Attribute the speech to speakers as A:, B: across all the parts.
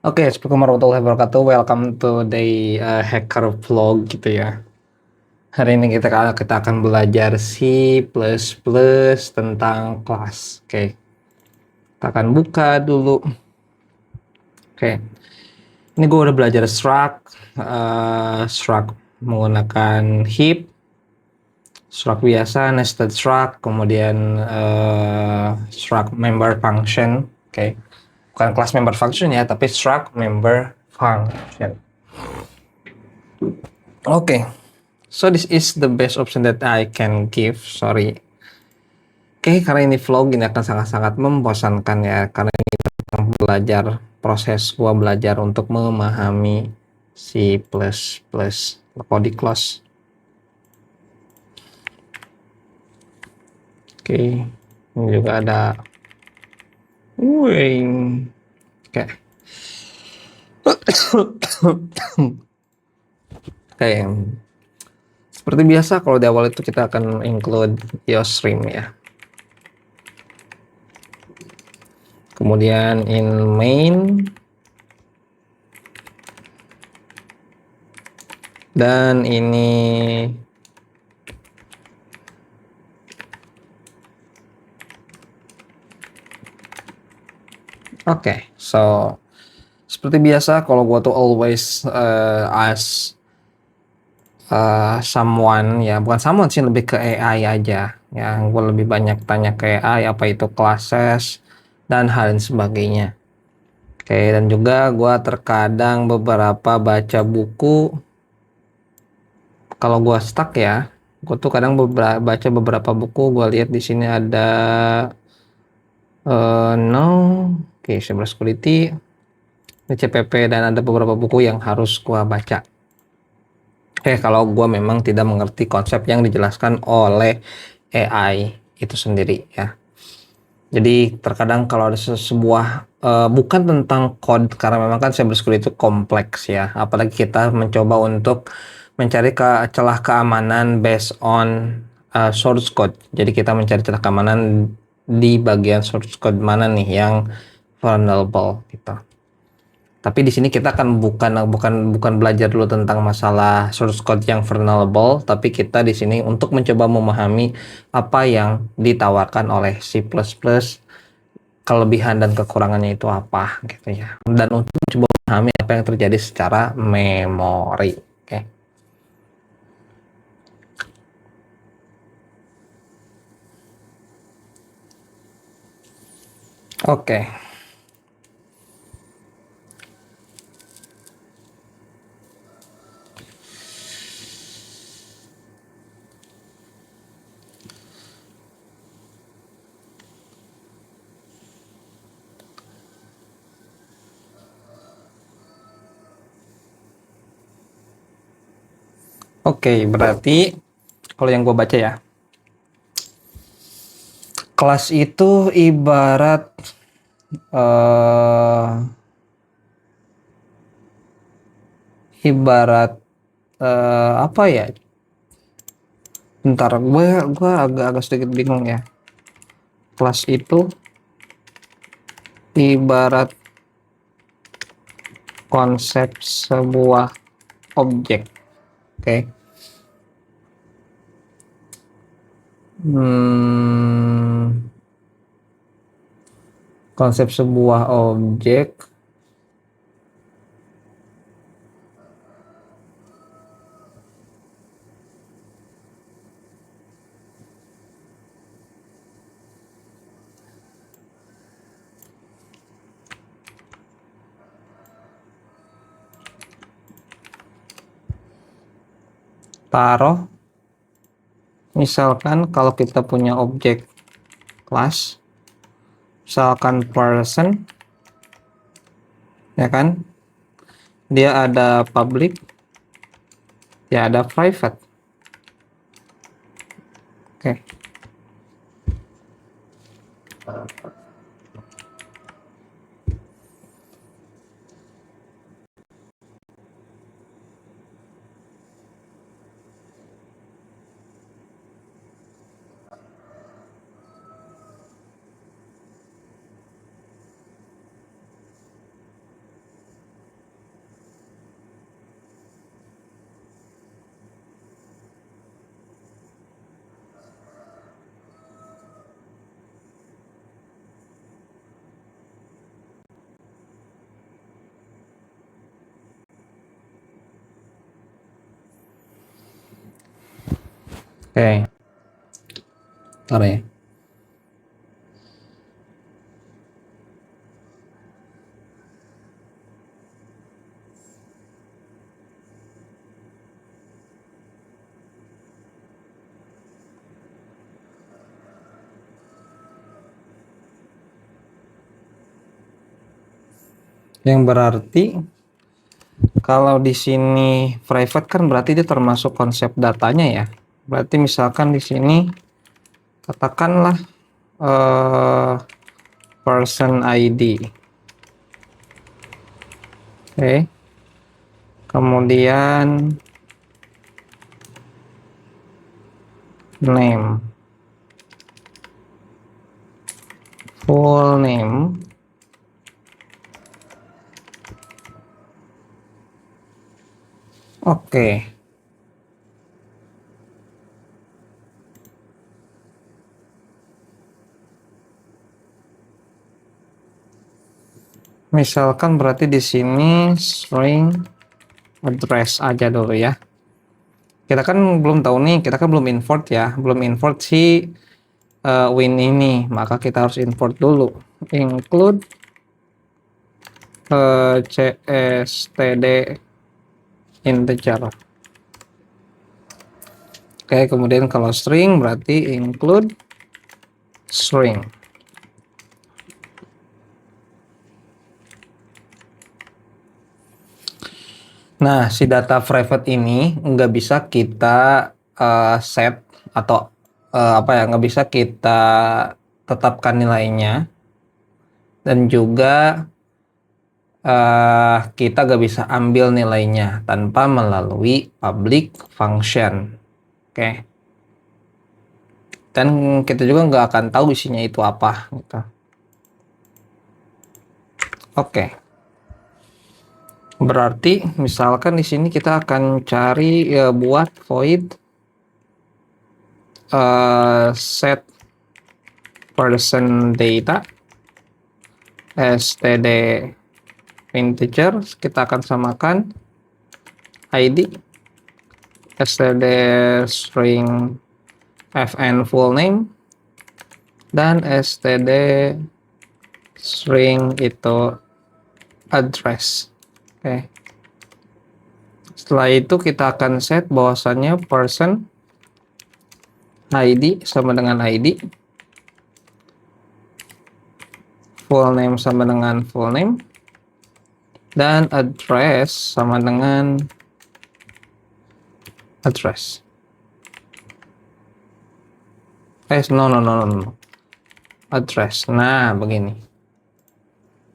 A: Oke, Assalamualaikum warahmatullahi wabarakatuh. Welcome to the hacker vlog gitu ya. Hari ini kita akan belajar C++ tentang kelas. Oke, kita akan buka dulu. Oke, ini gue udah belajar struct, struct menggunakan heap, struct biasa, nested struct, kemudian struct member function. Oke, bukan class member function ya, tapi struct member function. Oke. So this is the best option that I can give. Sorry. Oke, karena ini vlog ini akan sangat-sangat membosankan ya. Karena ini tentang belajar proses gua belajar untuk memahami C++ Locody Close. Oke, ini juga ada. Wing. Oke. Oke. Seperti biasa kalau di awal itu kita akan include Yostream ya. Kemudian in main dan ini oke, so seperti biasa kalau gua tuh always ask someone ya, bukan someone sih, lebih ke AI aja ya. Gue lebih banyak tanya ke AI apa itu classes dan hal lain sebagainya. Oke, dan juga gua terkadang beberapa baca buku. Kalau gua stuck ya, gue tuh kadang baca beberapa buku. Gua lihat di sini ada no, oke, cyber security, CPP, dan ada beberapa buku yang harus gua baca. Kalau gue memang tidak mengerti konsep yang dijelaskan oleh AI itu sendiri ya. Jadi terkadang kalau ada sebuah bukan tentang code, karena memang kan cyber security itu kompleks ya. Apalagi kita mencoba untuk mencari celah keamanan based on source code. Jadi kita mencari celah keamanan di bagian source code mana nih yang vulnerable gitu. Tapi di sini kita akan bukan belajar dulu tentang masalah source code yang vulnerable, tapi kita di sini untuk mencoba memahami apa yang ditawarkan oleh C++, kelebihan dan kekurangannya itu apa gitu ya. Dan untuk mencoba memahami apa yang terjadi secara memori. Oke. Oke. Oke, berarti kalau yang gue baca ya, kelas itu ibarat uh, ibarat apa ya? Bentar, gue agak sedikit bingung ya. Kelas itu ibarat konsep sebuah objek. Oke. Konsep sebuah objek taruh, misalkan kalau kita punya objek kelas, misalkan person, ya kan, dia ada public, ya ada private. Oke. Oke. Ntar ya. Yang berarti kalau di sini private kan berarti dia termasuk konsep datanya ya. Berarti misalkan di sini katakanlah person ID. Oke. Kemudian name, full name, oke. Misalkan berarti di sini string address aja dulu ya. Kita kan belum tahu nih, kita kan belum import ya, belum import si win ini, maka kita harus import dulu. Include cstd integer. Oke, kemudian kalau string berarti include string. Nah, si data private ini nggak bisa kita set atau apa ya, nggak bisa kita tetapkan nilainya, dan juga kita nggak bisa ambil nilainya tanpa melalui public function. Oke. Dan kita juga nggak akan tahu isinya itu apa gitu. Oke. Berarti misalkan di sini kita akan cari buat void set person data std integer, kita akan samakan id std string fn full name dan std string itu address. Oke. Setelah itu kita akan set bahwasannya person ID sama dengan ID, full name sama dengan full name, dan address sama dengan address. No. Address. Nah, begini.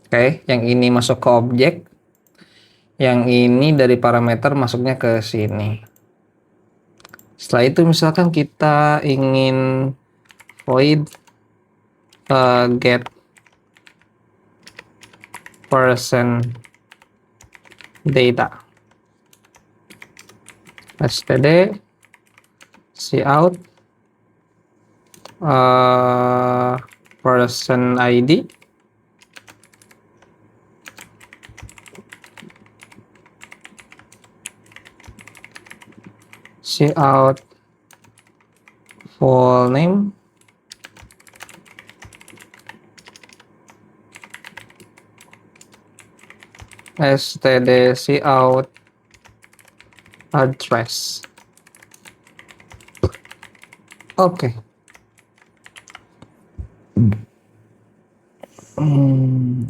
A: Oke, yang ini masuk ke objek, yang ini dari parameter masuknya ke sini. Setelah itu misalkan kita ingin void get person data std cout person id cout full name std cout address. Oke.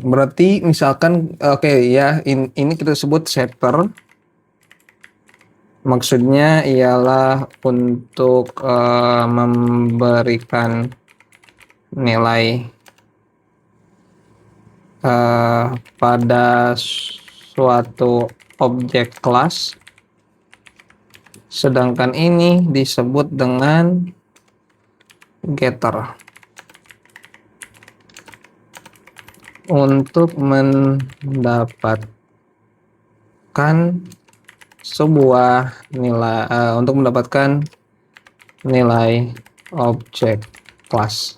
A: Berarti misalkan oke ya, ini kita sebut setter. Maksudnya ialah untuk memberikan nilai pada suatu objek kelas, sedangkan ini disebut dengan getter untuk mendapatkan sebuah nilai untuk mendapatkan nilai objek kelas.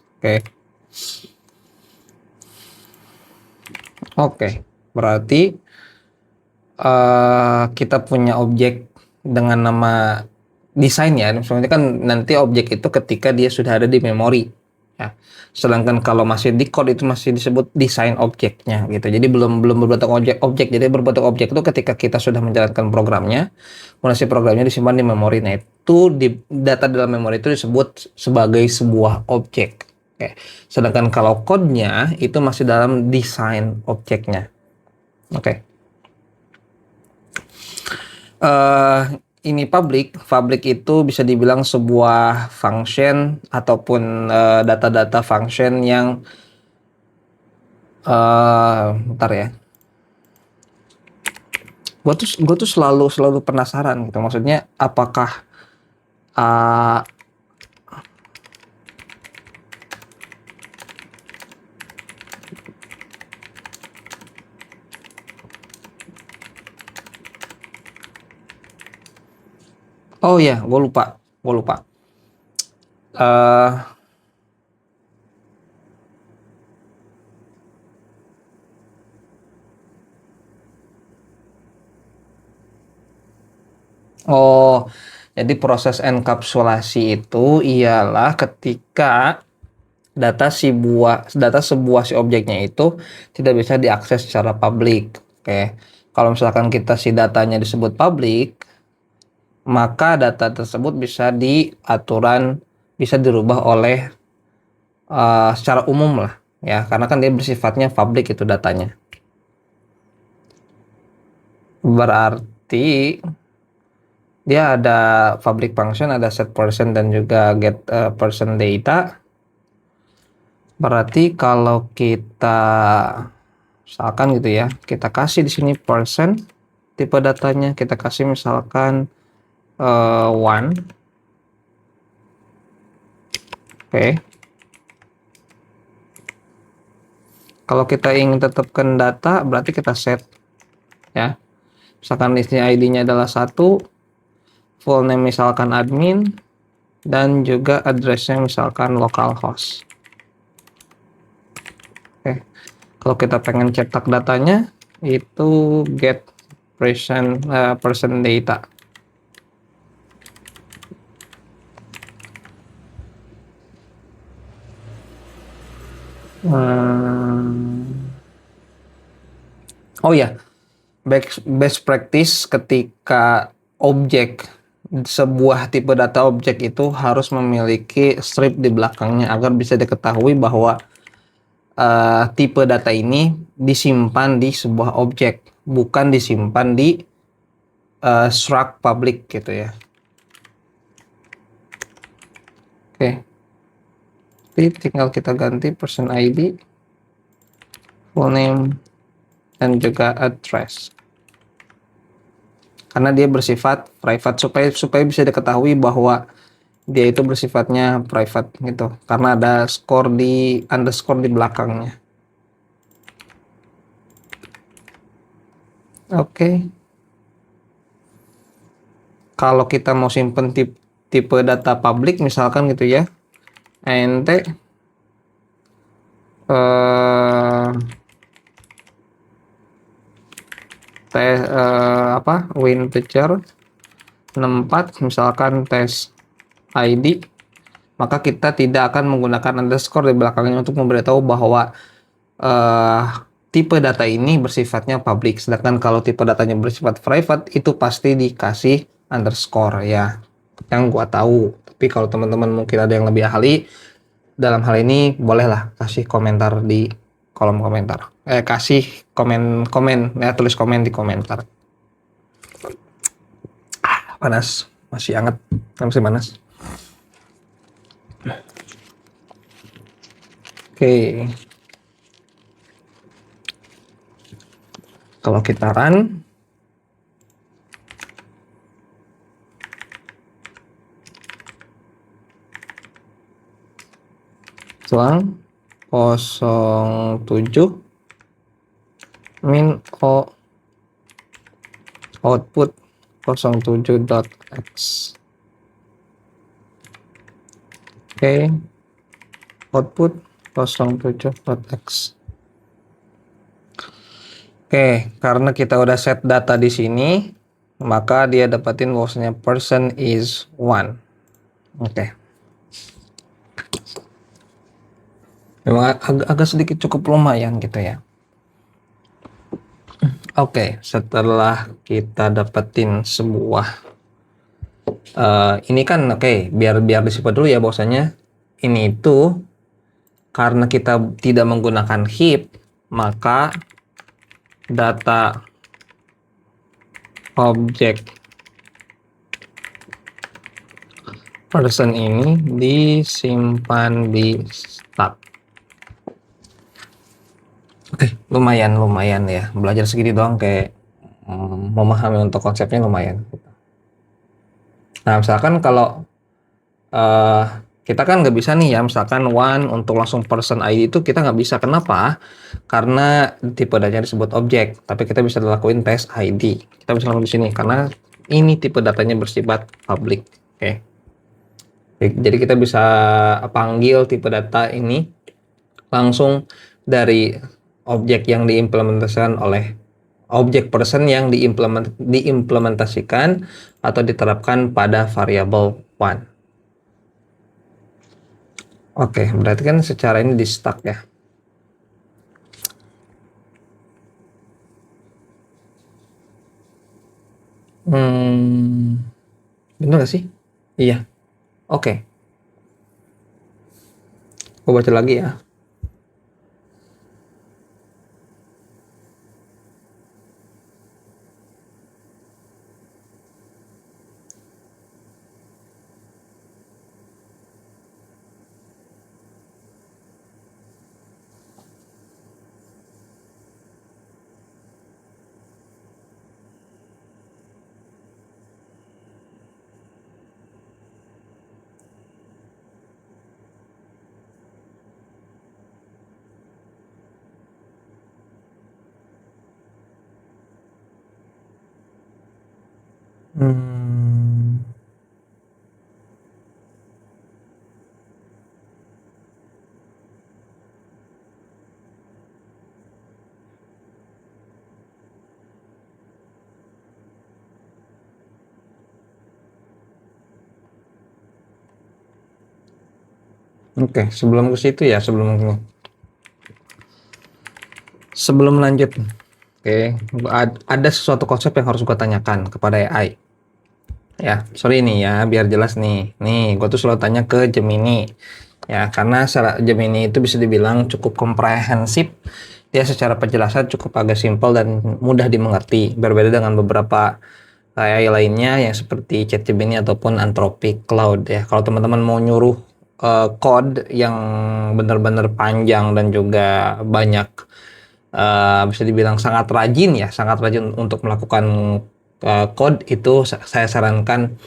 A: Oke, berarti kita punya objek dengan nama desain ya. Maksudnya kan nanti objek itu ketika dia sudah ada di memori. Ya. Sedangkan kalau masih di code itu masih disebut desain objeknya gitu. Jadi belum belum berbentuk objek. Jadi berbentuk objek itu ketika kita sudah menjalankan programnya, kemudian si programnya disimpan di memori. Nah, itu di data dalam memori itu disebut sebagai sebuah objek. Oke. Sedangkan kalau code-nya itu masih dalam desain objeknya. Oke. Ini public itu bisa dibilang sebuah function ataupun data-data function yang bentar ya. Gue tuh selalu penasaran gitu. Maksudnya apakah uh, oh ya, gue lupa. Uh, oh, jadi proses enkapsulasi itu ialah ketika data sebuah si objeknya itu tidak bisa diakses secara publik. Oke. Kalau misalkan kita si datanya disebut publik, maka data tersebut bisa dirubah oleh secara umum lah ya, karena kan dia bersifatnya publik itu datanya. Berarti dia ada public function, ada set person dan juga get person data. Berarti kalau kita misalkan gitu ya, kita kasih di sini person, tipe datanya kita kasih misalkan one. Oke. Kalau kita ingin tetapkan data, berarti kita set ya. Misalkan di sini ID-nya adalah 1, full name misalkan admin, dan juga address-nya misalkan localhost. Oke. Kalau kita pengen cetak datanya, itu get person data. Oh ya, best practice ketika sebuah tipe data objek itu harus memiliki strip di belakangnya agar bisa diketahui bahwa tipe data ini disimpan di sebuah objek, bukan disimpan di struct public gitu ya. Oke. Jadi tinggal kita ganti person ID, full name, dan juga address. Karena dia bersifat private supaya bisa diketahui bahwa dia itu bersifatnya private gitu. Karena ada underscore di belakangnya. Oke. Kalau kita mau simpen tipe data public misalkan gitu ya. int integer 64 misalkan test ID, maka kita tidak akan menggunakan underscore di belakangnya untuk memberitahu bahwa tipe data ini bersifatnya public. Sedangkan kalau tipe datanya bersifat private itu pasti dikasih underscore ya, yang gua tahu. Tapi kalau teman-teman mungkin ada yang lebih ahli dalam hal ini, bolehlah kasih komentar di kolom komentar. Kasih komen ya, tulis komen di komentar. Panas, masih hangat, masih panas. Oke. Kalau kita run, selang 07 min o output 07.x. Oke. Output 07.x. Oke, karena kita udah set data di sini, maka dia dapatin bahwasanya person is one. Oke. Memang agak sedikit cukup lumayan gitu ya. Oke, setelah kita dapetin sebuah ini kan biar disebut dulu ya bahwasanya ini itu karena kita tidak menggunakan heap, maka data objek person ini disimpan di start. Oke, lumayan ya. Belajar segini doang kayak memahami untuk konsepnya lumayan. Nah, misalkan kalau kita kan nggak bisa nih ya, misalkan one untuk langsung person ID itu kita nggak bisa. Kenapa? Karena tipe datanya disebut objek, tapi kita bisa lakuin tes ID. Kita bisa lakukan di sini karena ini tipe datanya bersifat public. Oke. Jadi kita bisa panggil tipe data ini langsung dari objek yang diimplementasikan oleh objek person yang diimplementasikan atau diterapkan pada variabel one. Oke, berarti kan secara ini di stack ya. Bener gak sih? Iya. Oke. Gue baca lagi ya. Oke, sebelum ke situ ya, sebelum lanjut, ada sesuatu konsep yang harus gue tanyakan kepada AI. Ya, sorry nih ya, biar jelas nih. Nih, gue tuh selalu tanya ke Gemini. Ya, karena Gemini itu bisa dibilang cukup komprehensif. Dia secara penjelasan cukup agak simpel dan mudah dimengerti. Berbeda dengan beberapa AI lainnya yang seperti ChatGPT ataupun Anthropic Claude ya. Kalau teman-teman mau nyuruh code yang benar-benar panjang dan juga banyak bisa dibilang sangat rajin untuk melakukan code itu saya sarankan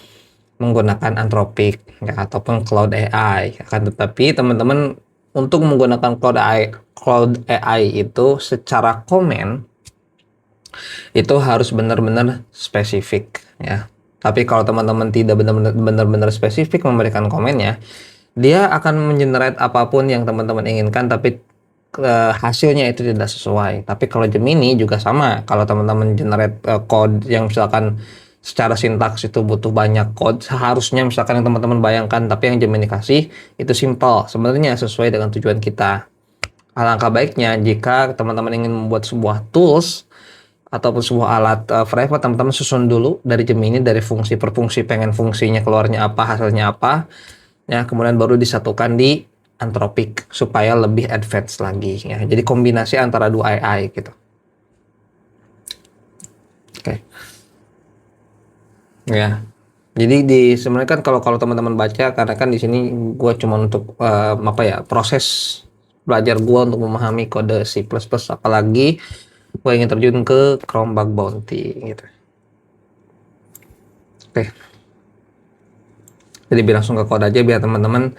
A: menggunakan Anthropic ya, ataupun Cloud AI. Akan tetapi teman-teman untuk menggunakan Cloud AI itu secara komen itu harus benar-benar spesifik ya. Tapi kalau teman-teman tidak benar-benar spesifik memberikan komennya, dia akan mengenerate apapun yang teman-teman inginkan, tapi hasilnya itu tidak sesuai. Tapi kalau Gemini juga sama. Kalau teman-teman generate code yang misalkan secara sintaks itu butuh banyak code, seharusnya misalkan yang teman-teman bayangkan, tapi yang Gemini kasih itu simple. Sebenarnya sesuai dengan tujuan kita. Alangkah baiknya jika teman-teman ingin membuat sebuah tools ataupun sebuah alat private, teman-teman susun dulu dari Gemini, dari fungsi per fungsi, pengen fungsinya keluarnya apa, hasilnya apa, ya kemudian baru disatukan di Anthropic supaya lebih advance lagi ya. Jadi kombinasi antara dua AI gitu. Oke. Ya. Jadi sebenarnya kan kalau teman-teman baca, karena kan di sini gue cuma untuk proses belajar gue untuk memahami kode C++, apalagi gue ingin terjun ke Chrome Bug Bounty gitu. Oke. Jadi langsung ke kode aja biar teman-teman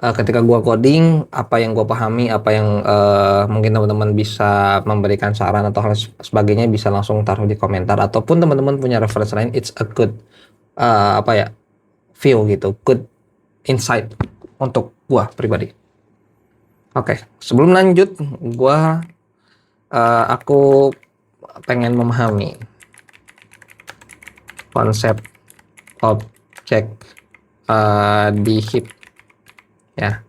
A: ketika gua coding, apa yang gua pahami, apa yang mungkin teman-teman bisa memberikan saran atau hal sebagainya bisa langsung taruh di komentar, ataupun teman-teman punya reference lain, it's a good view gitu, good insight untuk gua pribadi. Oke, sebelum lanjut, aku pengen memahami konsep objek di heap ya.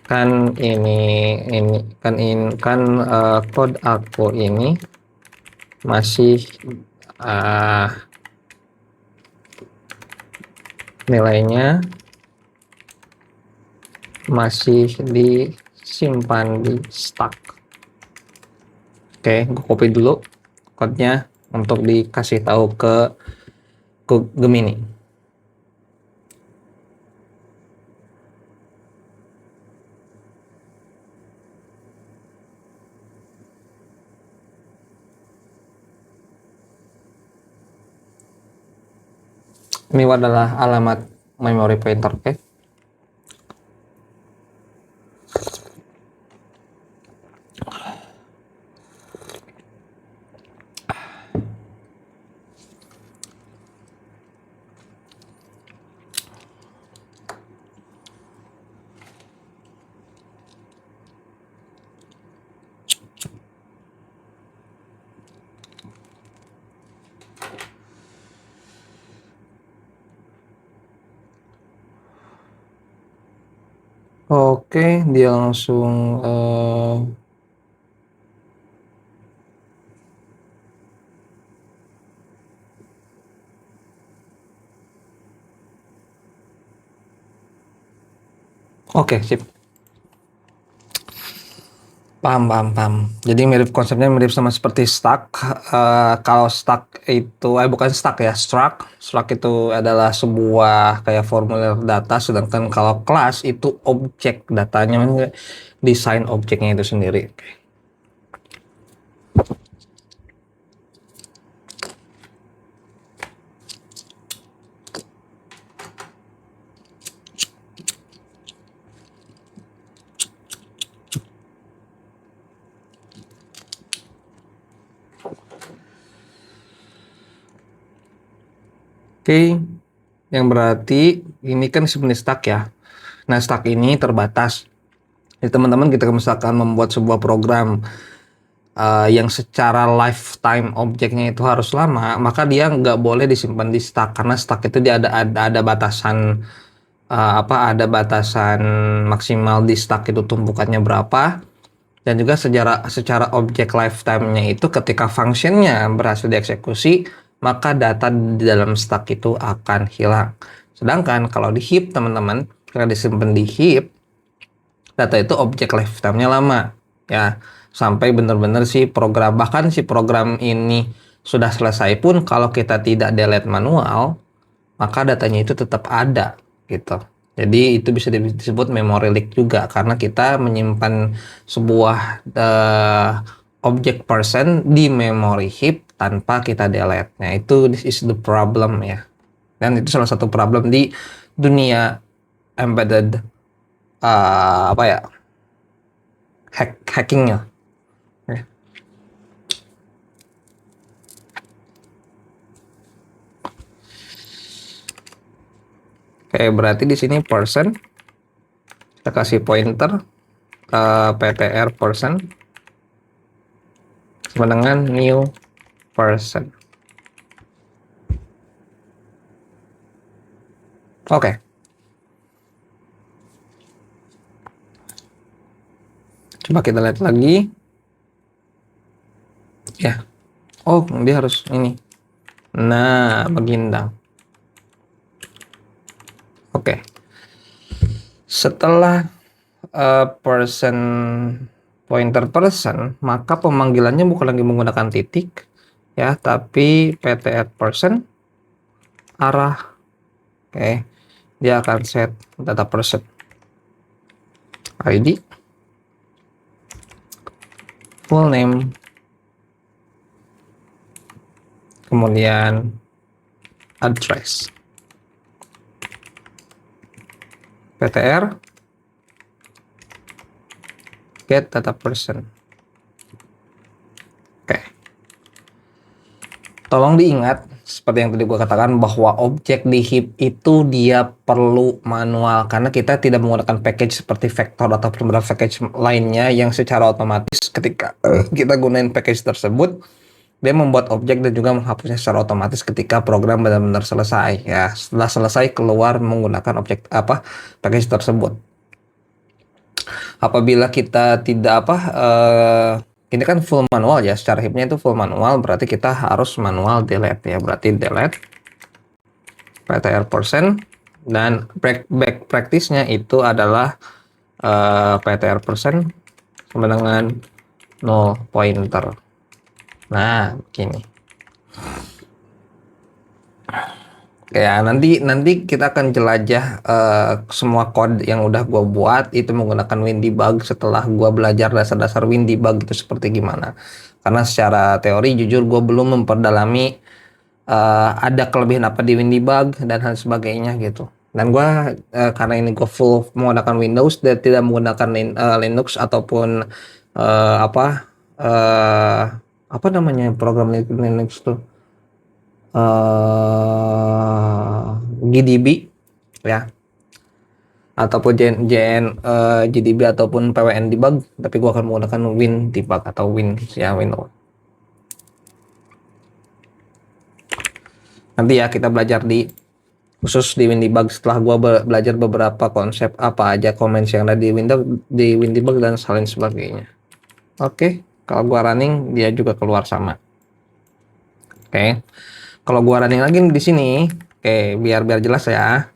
A: Kan code aku ini masih nilainya masih disimpan di stack. Oke, gue copy dulu code-nya untuk dikasih tahu ke Gemini. Ini adalah alamat memory pointer, oke? Oke, dia langsung oke, sip. Paham. Jadi konsepnya mirip sama seperti stack. Kalau stack itu, bukan stack ya, struct itu adalah sebuah kayak formulir data, sedangkan kalau kelas itu objek datanya, desain objeknya itu sendiri. Oke, yang berarti ini kan sebenarnya stack ya. Nah, stack ini terbatas. Jadi teman-teman, kita misalkan membuat sebuah program yang secara lifetime objeknya itu harus lama, maka dia nggak boleh disimpan di stack, karena stack itu dia ada batasan ada batasan maksimal di stack itu tumpukannya berapa, dan juga secara objek lifetime-nya itu ketika functionnya berhasil dieksekusi, maka data di dalam stack itu akan hilang. Sedangkan kalau di heap, teman-teman, kalau disimpan di heap, data itu objek lifetime-nya lama ya, sampai benar-benar bahkan si program ini sudah selesai pun, kalau kita tidak delete manual, maka datanya itu tetap ada gitu. Jadi itu bisa disebut memory leak juga, karena kita menyimpan sebuah objek person di memory heap tanpa kita delete. Nah, itu this is the problem ya. Dan itu salah satu problem di dunia embedded hackingnya. Oke, berarti di sini person, kita kasih pointer ptr person sama dengan new person. Oke. Coba kita lihat lagi. Ya. Oh, dia harus ini. Nah, begindang. Oke. Setelah person pointer person, maka pemanggilannya bukan lagi menggunakan titik ya, tapi ptr person arah. Oke. Dia akan set data person ID, full name, kemudian address, ptr get data person. Oke. Tolong diingat, seperti yang tadi gue katakan, bahwa objek di heap itu dia perlu manual, karena kita tidak menggunakan package seperti vector atau beberapa package lainnya yang secara otomatis ketika kita gunain package tersebut, Dia membuat objek dan juga menghapusnya secara otomatis ketika program benar-benar selesai ya. Setelah selesai keluar menggunakan objek package tersebut. Apabila kita tidak ini kan full manual ya, secara heapnya itu full manual, berarti kita harus manual delete ya. Berarti delete ptr percent, dan back practice-nya itu adalah ptr percent sama dengan null pointer. Nah, begini. Ya, nanti kita akan jelajah semua code yang udah gue buat itu menggunakan WinDebug setelah gue belajar dasar-dasar WinDebug itu seperti gimana. Karena secara teori jujur gue belum memperdalami ada kelebihan apa di WinDebug dan hal sebagainya gitu. Dan gue karena ini gue full menggunakan Windows dan tidak menggunakan Linux ataupun apa namanya program Linux tuh, GDB ya, ataupun GDB ataupun PWN debug, tapi gua akan menggunakan Win debug atau Win ya, Windows. Nanti ya kita belajar khusus di Win debug setelah gua belajar beberapa konsep apa aja comments yang ada di Win debug dan lain sebagainya. Oke, kalau gua running dia juga keluar sama. Oke. Kalau gua running lagi di sini, oke, biar jelas ya.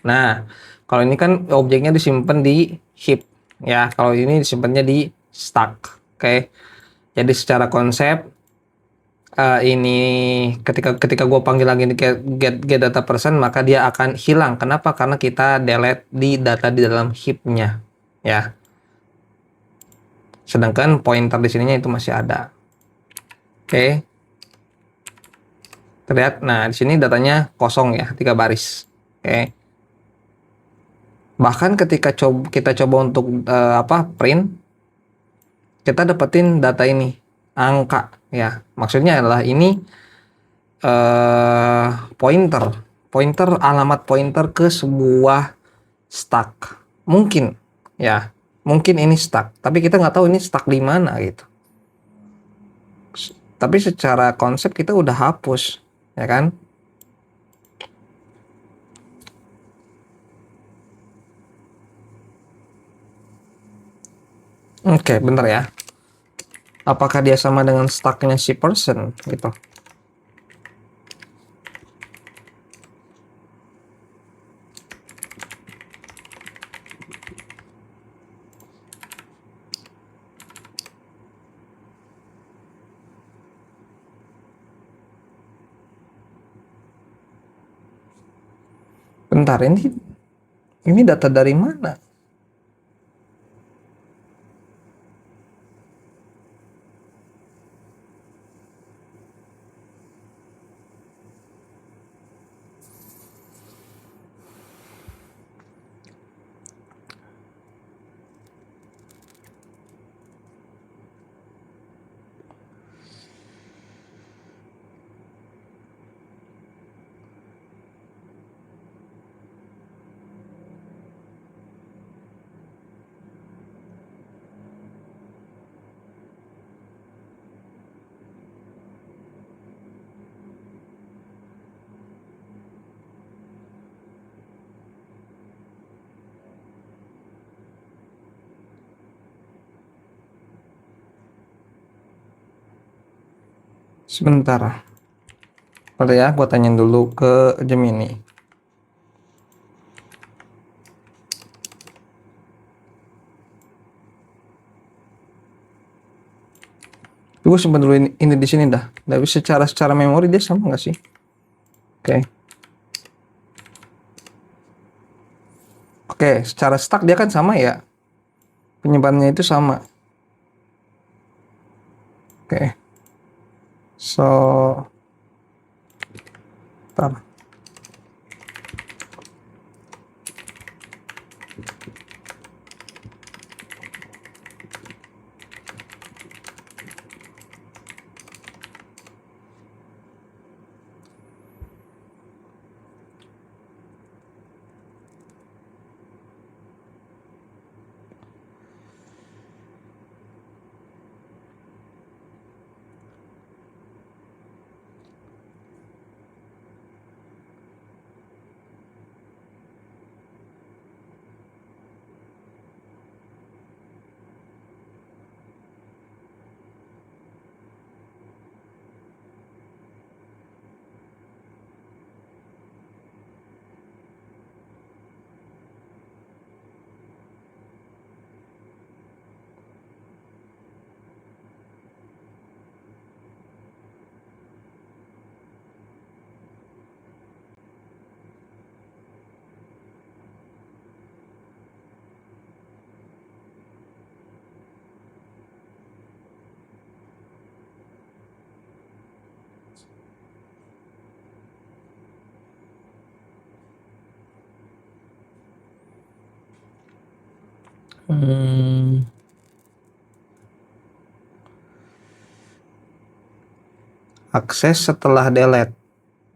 A: Nah, kalau ini kan objeknya disimpan di heap ya. Kalau ini disimpannya di stack. Oke. Jadi secara konsep ini ketika gue panggil lagi get data person, maka dia akan hilang. Kenapa? Karena kita delete di data di dalam heap-nya ya. Sedangkan pointer di sininya itu masih ada. Oke. Terlihat. Nah, di sini datanya kosong ya, 3 baris. Oke. Bahkan ketika kita coba untuk print, kita dapetin data ini, angka ya. Maksudnya adalah ini pointer alamat pointer ke sebuah stack. Mungkin ya, mungkin ini stack, tapi kita nggak tahu ini stack di mana gitu. Tapi secara konsep kita udah hapus, ya kan? Oke, bentar ya. Apakah dia sama dengan stacknya si person gitu? Bentar, ini data dari mana? Sebentar. Bentar ya, gua tanyain dulu ke Gemini. Gue simpan dulu ini di sini dah. Tapi secara memori dia sama nggak sih? Oke. Oke, secara stack dia kan sama ya. Penyimpanannya itu sama. Oke. So, bentar. Akses setelah delete.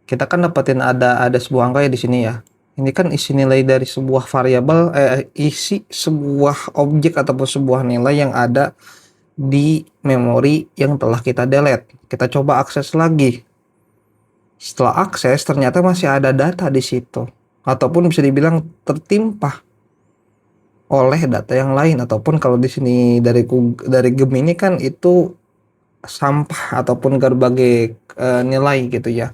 A: Kita kan dapetin ada sebuah angka ya di sini ya. Ini kan isi nilai dari sebuah variabel, isi sebuah objek ataupun sebuah nilai yang ada di memori yang telah kita delete. Kita coba akses lagi. Setelah akses ternyata masih ada data di situ, ataupun bisa dibilang tertimpa oleh data yang lain, ataupun kalau di sini dari Gemini kan itu sampah ataupun berbagai nilai gitu ya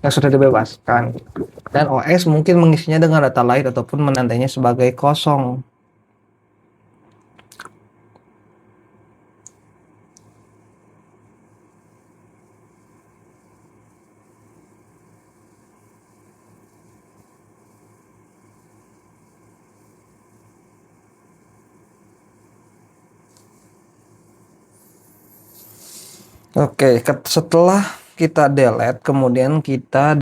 A: yang sudah dibebaskan, dan OS mungkin mengisinya dengan data lain ataupun menandainya sebagai kosong. Oke, setelah kita delete, kemudian kita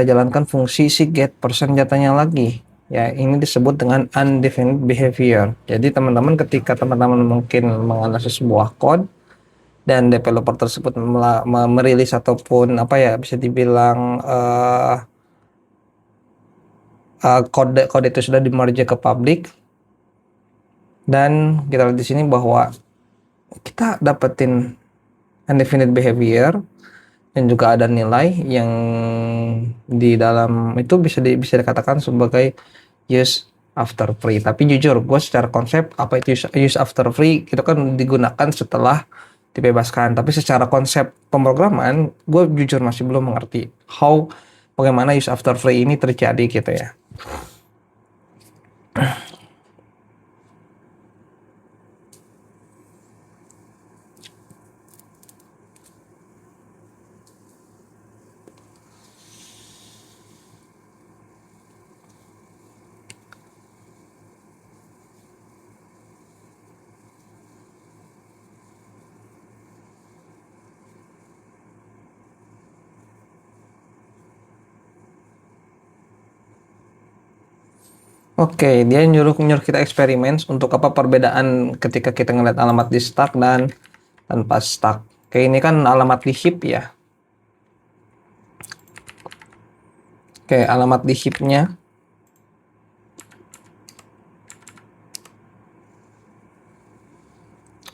A: jalankan fungsi si get percent datanya lagi. Ya, ini disebut dengan undefined behavior. Jadi teman-teman ketika teman-teman mungkin menganalisis sebuah code dan developer tersebut merilis ataupun apa ya bisa dibilang kode itu sudah di-merge ke public, dan kita lihat di sini bahwa kita dapetin undefined behavior dan juga ada nilai yang di dalam itu bisa dikatakan sebagai use after free. Tapi jujur gue secara konsep apa itu use after free itu kan digunakan setelah dibebaskan, tapi secara konsep pemrograman gue jujur masih belum mengerti bagaimana use after free ini terjadi gitu ya. Oke, dia nyuruh kita eksperimen untuk apa perbedaan ketika kita ngeliat alamat di stack dan tanpa stack. Oke, ini kan alamat di heap ya. Oke, alamat di heap-nya.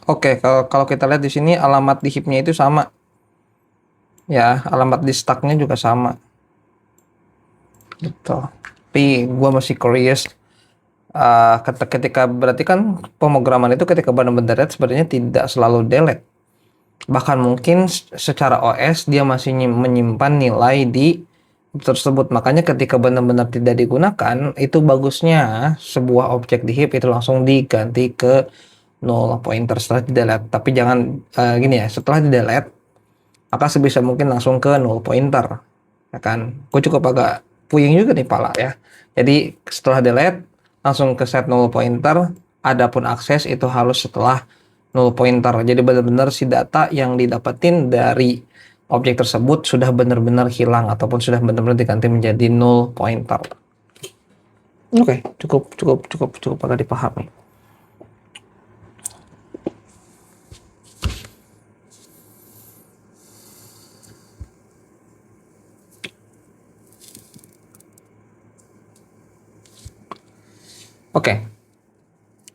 A: Oke, kalau kita lihat di sini alamat di heap-nya itu sama. Ya, alamat di stack-nya juga sama. Gitu. Tapi gua masih curious. Ketika berarti kan pemrograman itu ketika benar-benar delete sebenarnya tidak selalu delete. Bahkan mungkin secara OS dia masih menyimpan nilai di tersebut. Makanya ketika benar-benar tidak digunakan, itu bagusnya sebuah objek di heap itu langsung diganti ke null pointer setelah di delete. Tapi jangan gini ya, setelah di delete maka sebisa mungkin langsung ke null pointer, ya kan? Gue cukup agak puyeng juga nih pala ya. Jadi setelah delete langsung ke set null pointer, adapun akses itu harus setelah null pointer. Jadi benar-benar si data yang didapetin dari objek tersebut sudah benar-benar hilang ataupun sudah benar-benar diganti menjadi null pointer. Oke, cukup agak dipahami. Oke.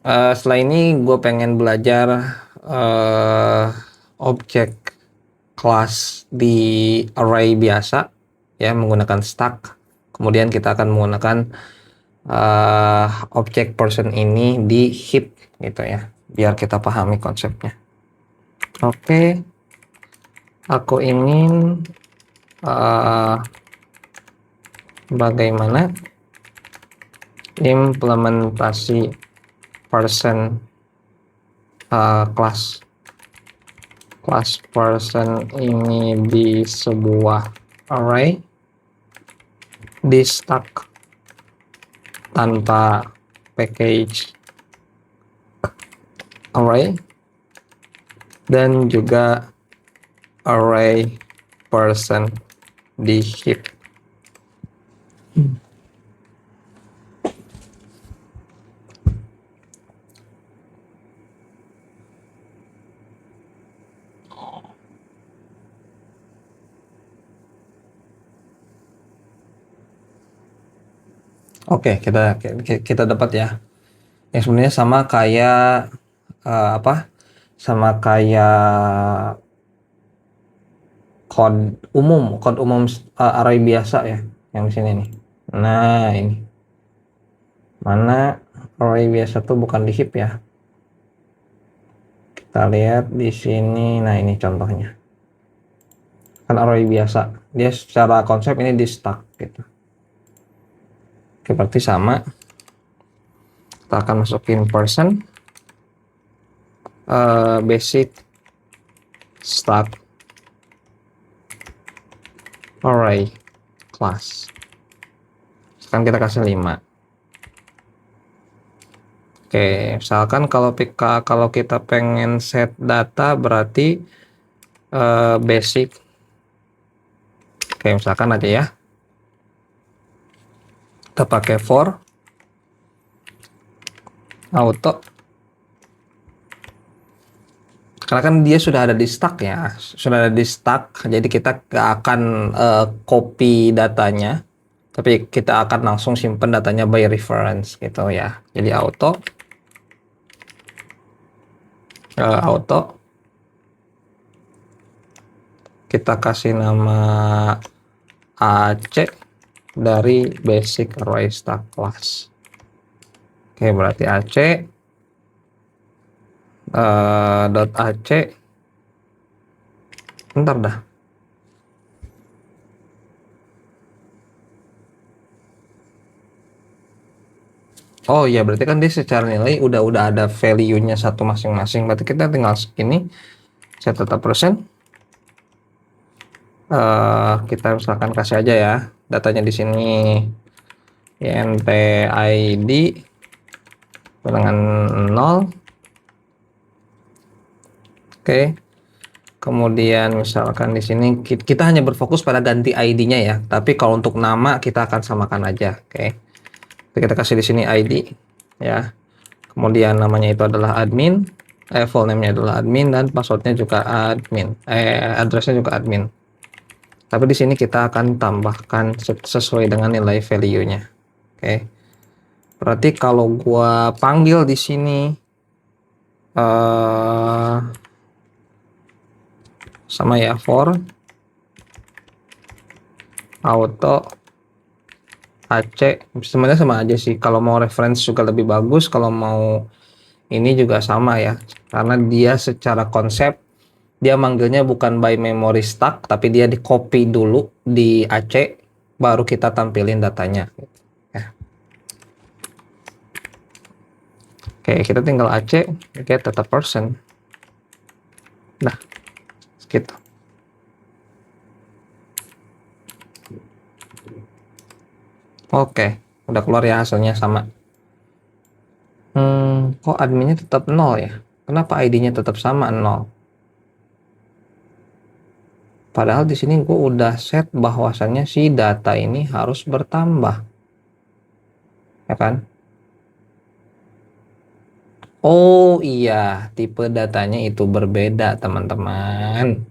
A: Setelah ini gue pengen belajar objek kelas di array biasa ya menggunakan stack. Kemudian kita akan menggunakan objek person ini di heap gitu ya, biar kita pahami konsepnya. Oke, aku ingin bagaimana implementasi person kelas person ini di sebuah array di stack tanpa package array dan juga array person di heap. Oke, kita dapat ya. Yang sebenarnya sama kayak apa? Sama kayak kode umum array biasa ya, yang di sini nih. Nah, ini. Mana array biasa tuh bukan di heap ya. Kita lihat di sini. Nah, ini contohnya. Kan array biasa. Dia secara konsep ini di stack gitu. Oke, berarti sama. Kita akan masukin person basic start array class. Sekarang kita kasih 5. Oke, misalkan kalau kita pengen set data berarti basic. Oke, misalkan aja ya. Kita pakai for auto. Karena kan dia sudah ada di stack ya, sudah ada di stack, jadi kita nggak akan copy datanya, tapi kita akan langsung simpan datanya by reference gitu ya. Jadi auto kita kasih nama AC dari basic array stack class. Oke, berarti AC .ac ntar dah. Oh iya, berarti kan dia secara nilai udah ada value-nya satu masing-masing. Berarti kita tinggal segini set data persen. Kita misalkan kasih aja ya datanya di sini int id dengan 0. Oke. Kemudian misalkan di sini kita hanya berfokus pada ganti ID-nya ya. Tapi kalau untuk nama kita akan samakan aja. Oke. Kita kasih di sini ID ya. Kemudian namanya itu adalah admin. Full name-nya adalah admin dan passwordnya juga admin. Address-nya juga admin. Tapi di sini kita akan tambahkan sesuai dengan nilai value-nya. Oke. Berarti kalau gua panggil di sini sama ya for auto AC, sebenarnya sama aja sih. Kalau mau reference juga lebih bagus, kalau mau ini juga sama ya. Karena dia secara konsep dia manggilnya bukan by memory stack, tapi dia di copy dulu di AC, baru kita tampilin datanya. Ya. Oke, kita tinggal AC, get data person. Nah, gitu. Oke, udah keluar ya hasilnya sama. Kok adminnya tetap 0 ya? Kenapa ID-nya tetap sama 0? Padahal di sini gue udah set bahwasannya si data ini harus bertambah. Ya kan? Oh iya, tipe datanya itu berbeda, teman-teman.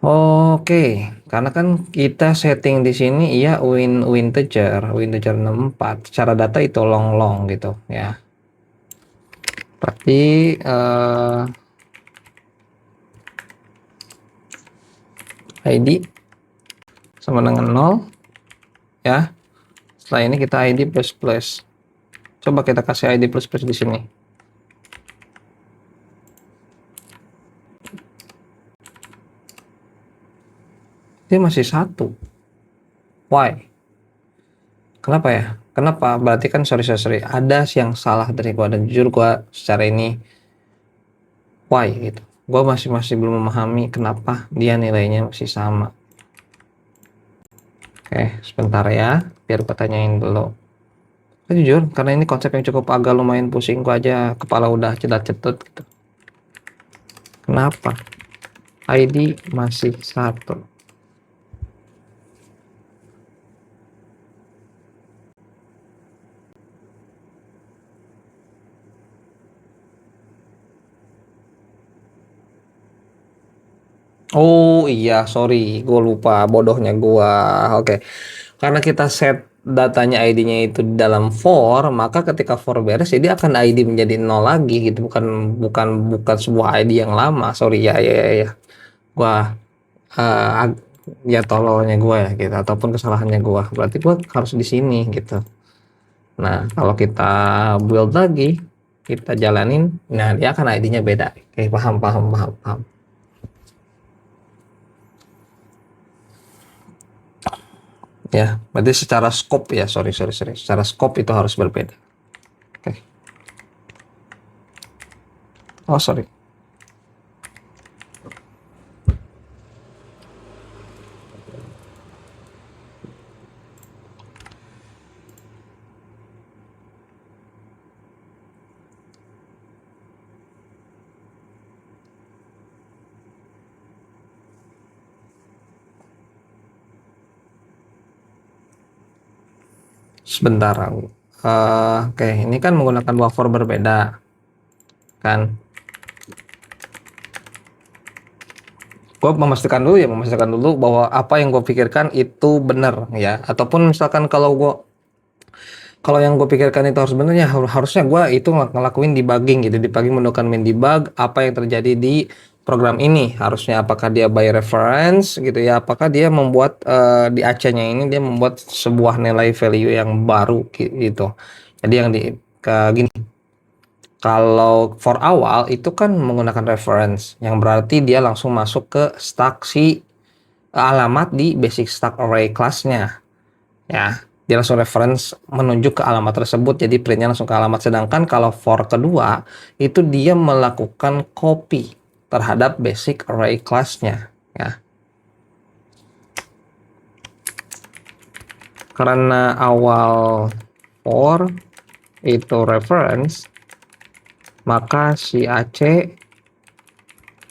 A: Oke, karena kan kita setting di sini iya integer 64. Secara data itu long gitu ya. Berarti ID sama dengan 0 ya. Setelah ini kita ID plus. Coba kita kasih ID plus di sini. Dia masih 1. Why? Kenapa ya? Kenapa? Berarti kan sorry. Ada yang salah dari gua, dan jujur gua secara ini why gitu. Gua masih belum memahami kenapa dia nilainya masih sama. Oke, sebentar ya, biar gua tanyain dulu. Jujur, karena ini konsep yang cukup agak lumayan pusing, gua aja kepala udah cetat-cetut gitu. Kenapa? ID masih 1. Oh iya, sorry, gue lupa, bodohnya gue. Oke, karena kita set datanya ID-nya itu di dalam for, maka ketika for beres jadi akan ID menjadi 0 lagi gitu, bukan sebuah ID yang lama. Sorry ya. Gua ya tololnya gua ya gitu, ataupun kesalahannya gua. Berarti gua harus di sini gitu. Nah, kalau kita build lagi, kita jalanin, nah dia akan ID-nya beda. Oke, paham. Ya, berarti secara scope ya, sorry. Secara scope itu harus berbeda. Oke. Oh, sorry. Sebentar. Oke, ini kan menggunakan dua for berbeda, kan? Gue memastikan dulu bahwa apa yang gue pikirkan itu benar ya. Ataupun misalkan kalau yang gue pikirkan itu harus benar ya, harusnya gue itu ngelakuin debugging gitu, menemukan main debug apa yang terjadi di program ini. Harusnya apakah dia by reference gitu ya, apakah dia membuat di AC-nya ini dia membuat sebuah nilai value yang baru gitu. Jadi yang gini, kalau for awal itu kan menggunakan reference, yang berarti dia langsung masuk ke stack si alamat di basic stack array kelasnya. Ya, dia langsung reference menunjuk ke alamat tersebut, jadi printnya langsung ke alamat. Sedangkan kalau for kedua, itu dia melakukan copy terhadap basic array kelasnya. Ya. Karena awal for itu reference, maka si AC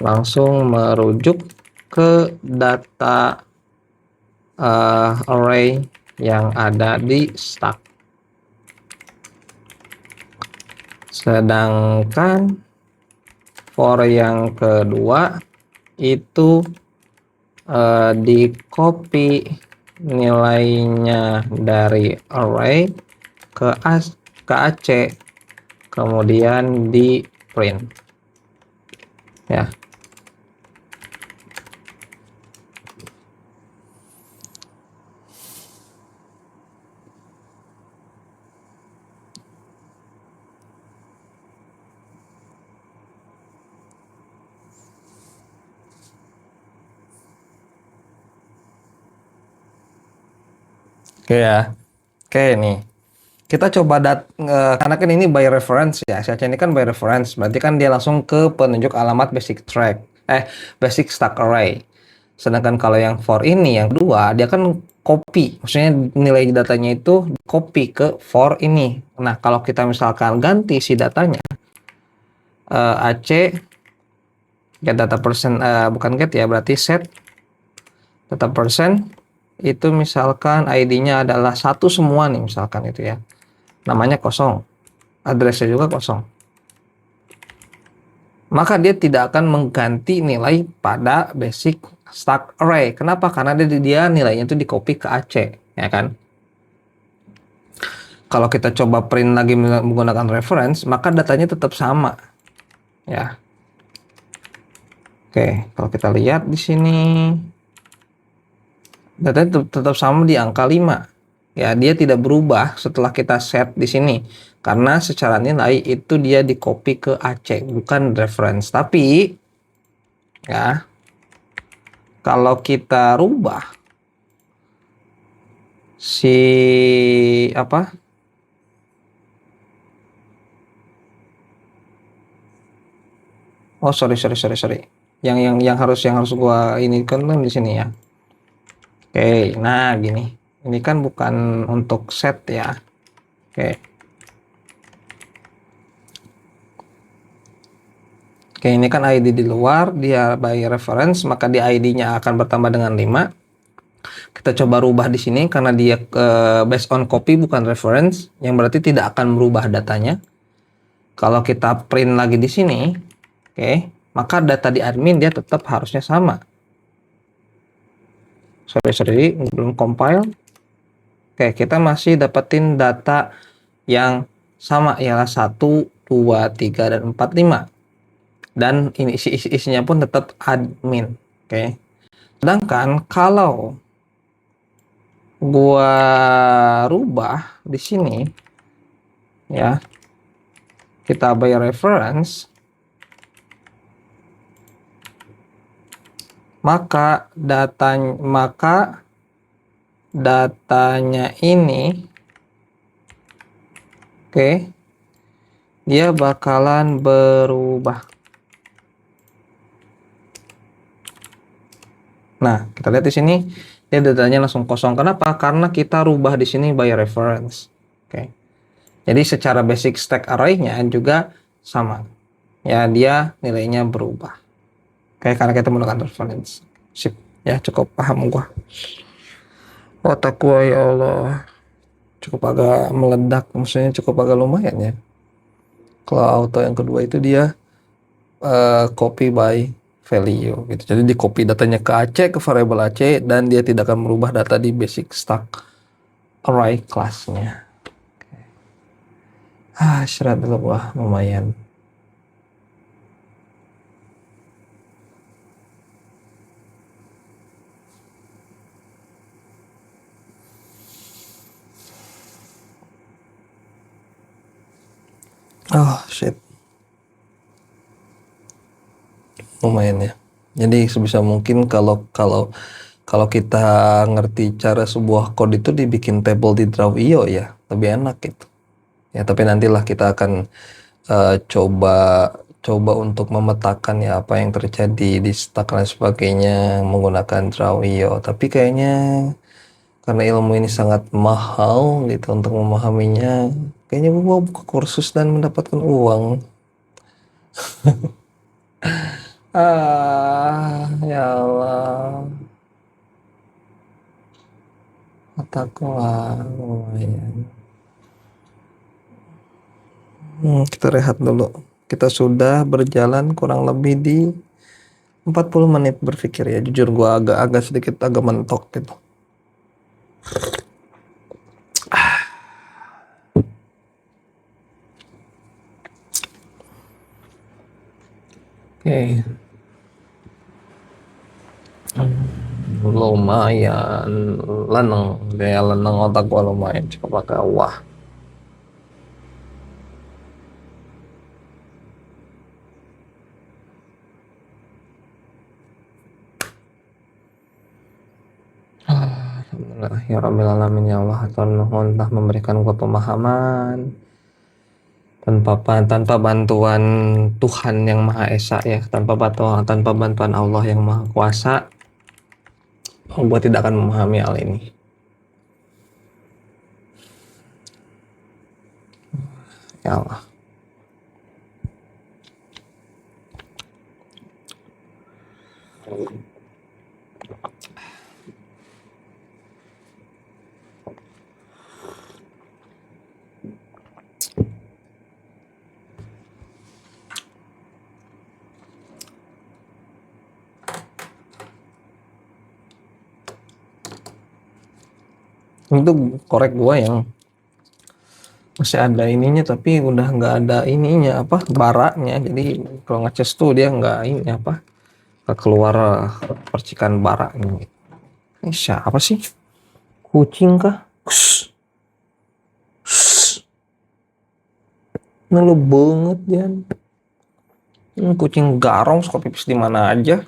A: langsung merujuk ke data array yang ada di stack. Sedangkan for yang kedua itu di copy nilainya dari array ke AC, kemudian di print ya. Oke ya. Oke nih. Kita coba karena kan ini by reference ya. Si ini kan by reference, berarti kan dia langsung ke penunjuk alamat basic stack array. Sedangkan kalau yang for ini yang kedua, dia kan copy. Maksudnya nilai datanya itu copy ke for ini. Nah, kalau kita misalkan ganti si datanya AC get data percent, bukan get ya, berarti set data percent itu misalkan ID-nya adalah 1 semua nih, misalkan itu ya, namanya kosong, addressnya juga kosong, maka dia tidak akan mengganti nilai pada basic stack array. Kenapa? Karena dia nilainya itu di copy ke AC, ya kan? Kalau kita coba print lagi menggunakan reference, maka datanya tetap sama, ya. Oke, kalau kita lihat di sini, datanya tetap sama di angka 5. Ya, dia tidak berubah setelah kita set di sini. Karena secara nilai itu dia di copy ke AC, bukan reference. Tapi ya, kalau kita rubah si apa? Oh, sorry. Yang harus gua ini kan di sini ya. Oke, nah gini. Ini kan bukan untuk set ya. Oke. Oke, ini kan ID di luar, dia by reference, maka di ID-nya akan bertambah dengan 5. Kita coba rubah di sini karena dia based on copy bukan reference, yang berarti tidak akan merubah datanya. Kalau kita print lagi di sini, oke, maka data di admin dia tetap harusnya sama. Sorry, belum compile. Oke, kita masih dapetin data yang sama, ialah 1, 2, 3, dan 4, 5. Dan ini isinya pun tetap admin. Oke. Sedangkan kalau gua rubah di sini, ya, kita by reference, maka datanya ini, oke, dia bakalan berubah. Nah, kita lihat di sini dia datanya langsung kosong. Kenapa? Karena kita rubah di sini by reference. Oke. Jadi secara basic stack array-nya juga sama. Ya, dia nilainya berubah. Oke, karena kita menggunakan reference. Sip. Ya, cukup paham gua. Otak gua, ya Allah, cukup agak meledak. Maksudnya cukup agak lumayan ya. Kalau auto yang kedua itu dia copy by value gitu. Jadi di copy datanya ke Aceh, ke variable Aceh, dan dia tidak akan merubah data di basic stack array kelasnya. Istirahat dulu. Wah, lumayan. Oh shit, lumayan ya. Jadi sebisa mungkin kalau kalau kalau kita ngerti cara sebuah code itu dibikin table di Draw.io ya, lebih enak gitu. Ya, tapi nantilah kita akan coba coba untuk memetakan ya apa yang terjadi di stack dan sebagainya menggunakan Draw.io. Tapi kayaknya karena ilmu ini sangat mahal gitu untuk memahaminya, kayaknya gue mau buka kursus dan mendapatkan uang. Ya Allah, otakku lumayan. Kita rehat dulu. Kita sudah berjalan kurang lebih di 40 menit berpikir ya. Jujur gua agak sedikit agak mentok gitu. Oke. Lumayan leneng, kayak leneng otak gua lumayan cukup agak wah. Alhamdulillah ya Rabbil Alamin, ya Allah, atur nuhun telah memberikan gua pemahaman tanpa bantuan Tuhan yang Maha Esa ya, tanpa bantuan Allah yang Maha Kuasa, gua tidak akan memahami hal ini. Ya Allah. Itu korek gua yang masih ada ininya tapi udah nggak ada ininya apa baraknya, jadi kalau ngecas tuh dia nggak ini apa keluar percikan baraknya. Ini siapa sih, kucing kah? Ngeluh banget ya. Kucing garong suka pipis di mana aja.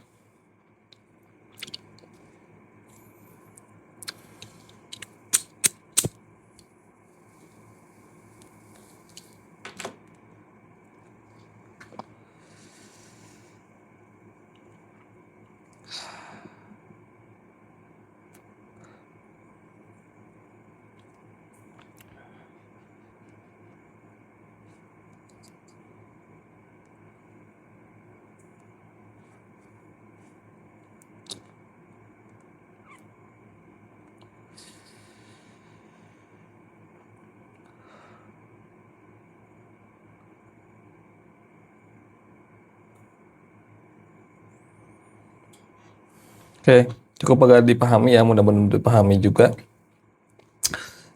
A: Oke, cukup agak dipahami ya, mudah-mudahan dipahami juga.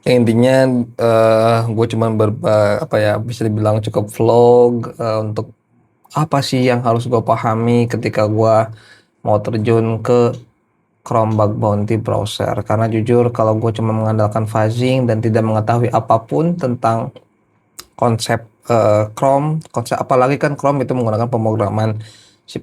A: Intinya gue cuman apa ya, bisa dibilang cukup vlog untuk apa sih yang harus gue pahami ketika gue mau terjun ke Chrome Bug Bounty browser. Karena jujur kalau gue cuma mengandalkan fuzzing dan tidak mengetahui apapun tentang konsep Chrome, konsep apalagi kan Chrome itu menggunakan pemrograman C++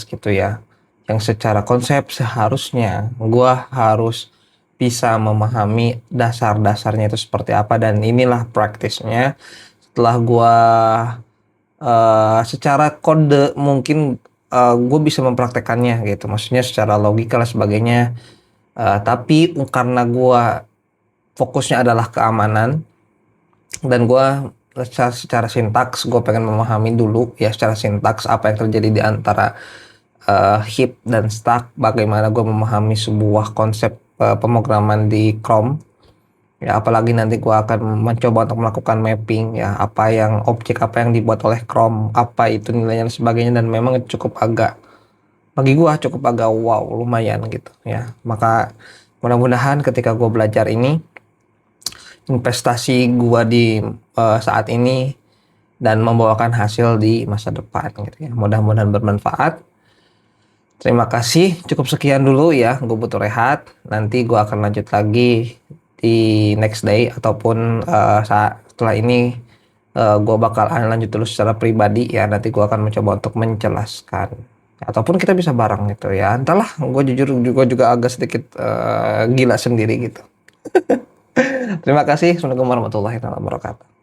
A: gitu ya. Yang secara konsep seharusnya gua harus bisa memahami dasar-dasarnya itu seperti apa, dan inilah praktisnya setelah gua secara kode mungkin gue bisa mempraktekannya gitu, maksudnya secara logika dan sebagainya. Tapi karena gua fokusnya adalah keamanan, dan gue secara sintaks gue pengen memahami dulu ya secara sintaks apa yang terjadi di antara heap dan stack, bagaimana gue memahami sebuah konsep pemrograman di Chrome ya, apalagi nanti gue akan mencoba untuk melakukan mapping ya, apa yang objek apa yang dibuat oleh Chrome, apa itu nilainya dan sebagainya, dan memang cukup agak, bagi gue cukup agak wow lumayan gitu ya. Maka mudah-mudahan ketika gue belajar ini, investasi gua di saat ini dan membawakan hasil di masa depan gitu ya. Mudah-mudahan bermanfaat. Terima kasih. Cukup sekian dulu ya. Gue butuh rehat. Nanti gua akan lanjut lagi di next day ataupun saat setelah ini gua bakal lanjut dulu secara pribadi ya. Nanti gua akan mencoba untuk menjelaskan. Ataupun kita bisa bareng gitu ya. Entahlah, gue jujur juga agak sedikit gila sendiri gitu. Terima kasih. Assalamualaikum warahmatullahi wabarakatuh.